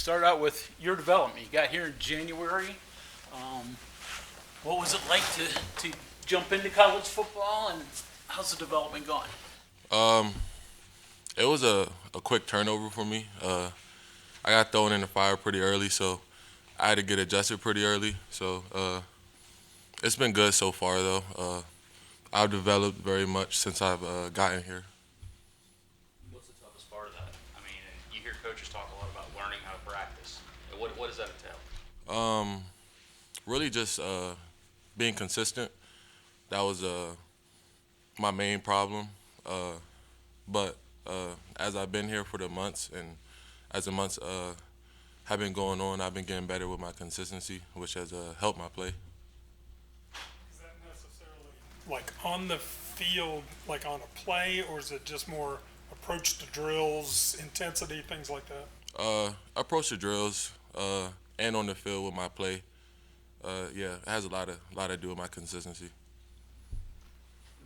start out with your development. You got here in January. What was it like to jump into college football, and how's the development going? It was a quick turnover for me. I got thrown in the fire pretty early, so I had to get adjusted pretty early. So it's been good so far, though. I've developed very much since I've gotten here. What's the toughest part of that? I mean, you hear coaches talk a lot about learning how to practice. What does that entail? Really just being consistent. That was my main problem. But as I've been here for the months, and as the months have been going on, I've been getting better with my consistency, which has helped my play. Is that necessarily like on the field, like on a play, or is it just more approach to drills, intensity, things like that? Approach the drills and on the field with my play. Yeah, it has a lot to do with my consistency.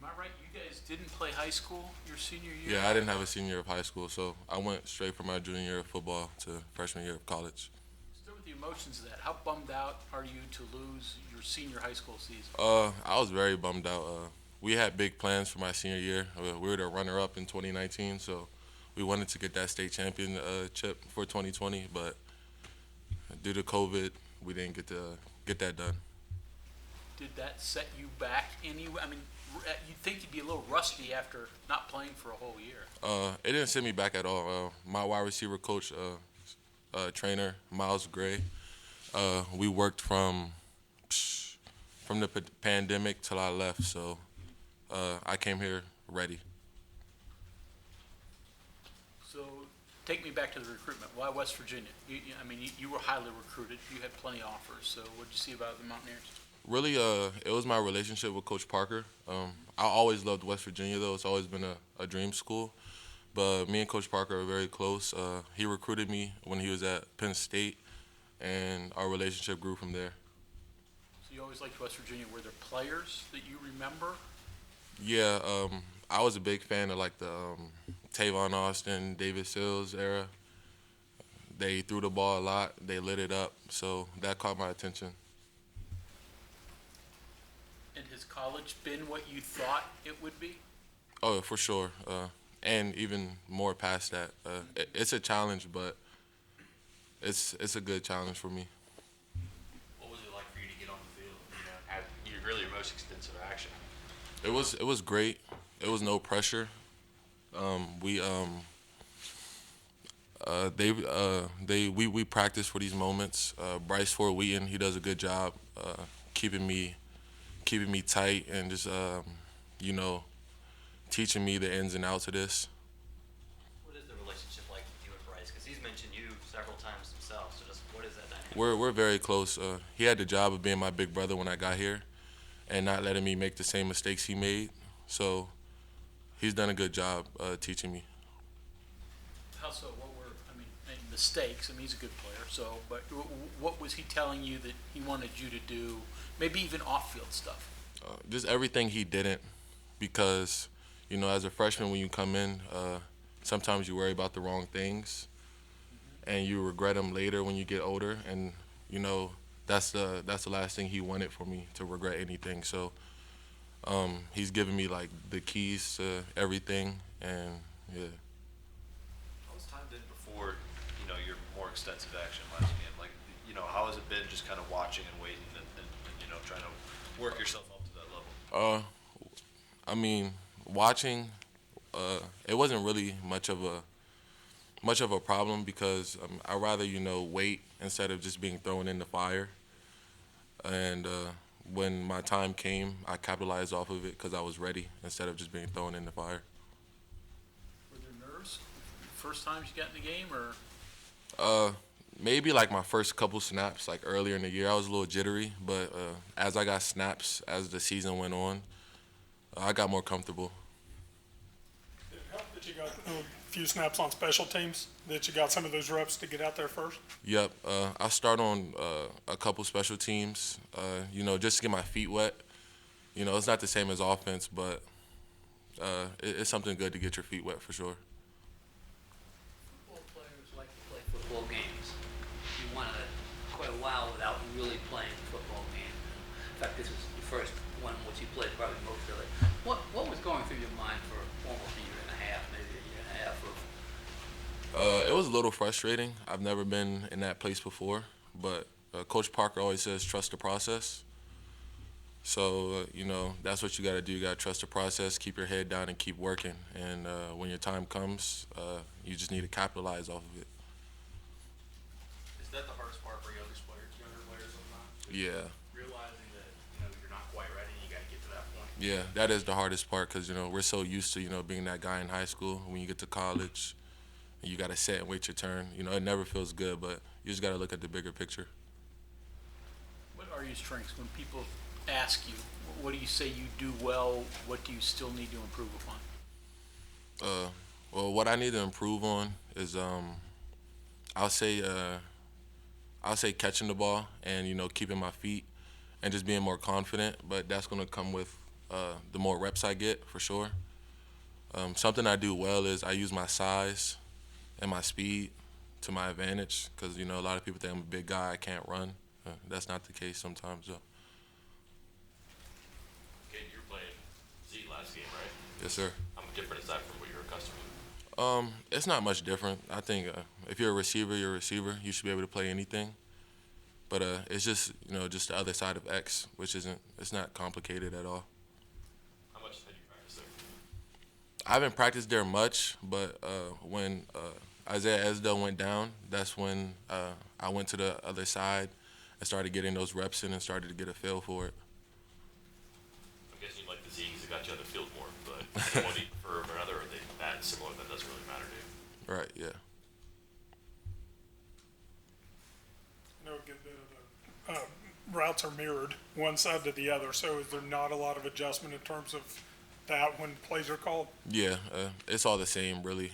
Am I right? You guys didn't play high school your senior year? Yeah, I didn't have a senior year of high school, so I went straight from my junior year of football to freshman year of college. Start with the emotions of that. How bummed out are you to lose your senior high school season? I was very bummed out. We had big plans for my senior year. We were the runner-up in 2019, so we wanted to get that state championship for 2020, but due to COVID, we didn't get that done. Did that set you back anyway? I mean, you'd think you'd be a little rusty after not playing for a whole year. It didn't set me back at all. My wide receiver coach, trainer, Miles Gray, we worked from the pandemic till I left, so I came here ready. So take me back to the recruitment. Why West Virginia? You were highly recruited. You had plenty of offers. So what did you see about the Mountaineers? Really, it was my relationship with Coach Parker. I always loved West Virginia, though. It's always been a dream school. But me and Coach Parker are very close. He recruited me when he was at Penn State, and our relationship grew from there. So you always liked West Virginia. Were there players that you remember? Yeah, I was a big fan of like the Tavon Austin, David Sills era. They threw the ball a lot. They lit it up, so that caught my attention. And has college been what you thought it would be? Oh, for sure. And even more past that. It's a challenge, but it's a good challenge for me. What was it like for you to get on the field? Have really your most extensive action? It was great. It was no pressure. We practice for these moments. Bryce Ford Wheaton, he does a good job keeping me tight and just teaching me the ins and outs of this. What is the relationship like with you and Bryce? Because he's mentioned you several times himself. So just what is that dynamic? We're very close. He had the job of being my big brother when I got here, and not letting me make the same mistakes he made. So he's done a good job teaching me. How so? Mistakes. He's a good player. So, but what was he telling you that he wanted you to do? Maybe even off-field stuff. Just everything he didn't, because as a freshman when you come in, sometimes you worry about the wrong things, and you regret them later when you get older. And that's the last thing he wanted for me, to regret anything. So he's given me like the keys to everything, and yeah. How was time then before your more extensive action last game? Like, how has it been just kind of watching and waiting and trying to work yourself up to that level? Watching, it wasn't really much of a problem, because I'd rather wait instead of just being thrown in the fire. And when my time came, I capitalized off of it because I was ready instead of just being thrown in the fire. Were there nerves first times you got in the game, or? Maybe like my first couple snaps, like earlier in the year, I was a little jittery. But as I got snaps as the season went on, I got more comfortable. Did it help that you got a few snaps on special teams, that you got some of those reps to get out there first? Yep. I start on a couple special teams, just to get my feet wet. It's not the same as offense, but it's something good to get your feet wet for sure. Football players like to play football games. in fact, this was your first one in which you played probably most of it. What was going through your mind for almost a year and a half, maybe a year and a half of? It was a little frustrating. I've never been in that place before, but Coach Parker always says trust the process. So, that's what you got to do. You got to trust the process, keep your head down, and keep working. And when your time comes, you just need to capitalize off of it. Is that the hardest part for younger players sometimes? Yeah. Realizing that, you're not quite ready and you got to get to that point. Yeah, that is the hardest part because, we're so used to, being that guy in high school. When you get to college, you got to sit and wait your turn. It never feels good, but you just got to look at the bigger picture. What are your strengths when people ask you? What do you say you do well? What do you still need to improve upon? Well, what I need to improve on is I'll say catching the ball and keeping my feet and just being more confident. But that's gonna come with the more reps I get for sure. Something I do well is I use my size and my speed to my advantage because a lot of people think I'm a big guy, I can't run. That's not the case sometimes though. Okay, you're playing Z last game, right? Yes, sir. How different is that from what you're accustomed to? It's not much different. I think if you're a receiver, you're a receiver. You should be able to play anything. But it's just just the other side of X, which it's not complicated at all. How much have you practiced there? I haven't practiced there much, but when Isaiah Esdell went down, that's when I went to the other side and started getting those reps in and started to get a feel for it. I'm guessing you like the Z because it got you on the field more, but one do you prefer over another, or are they that similar that doesn't really matter to you? Right, yeah. I know a good bit of the routes are mirrored one side to the other, so is there not a lot of adjustment in terms of that when plays are called? Yeah, it's all the same, really.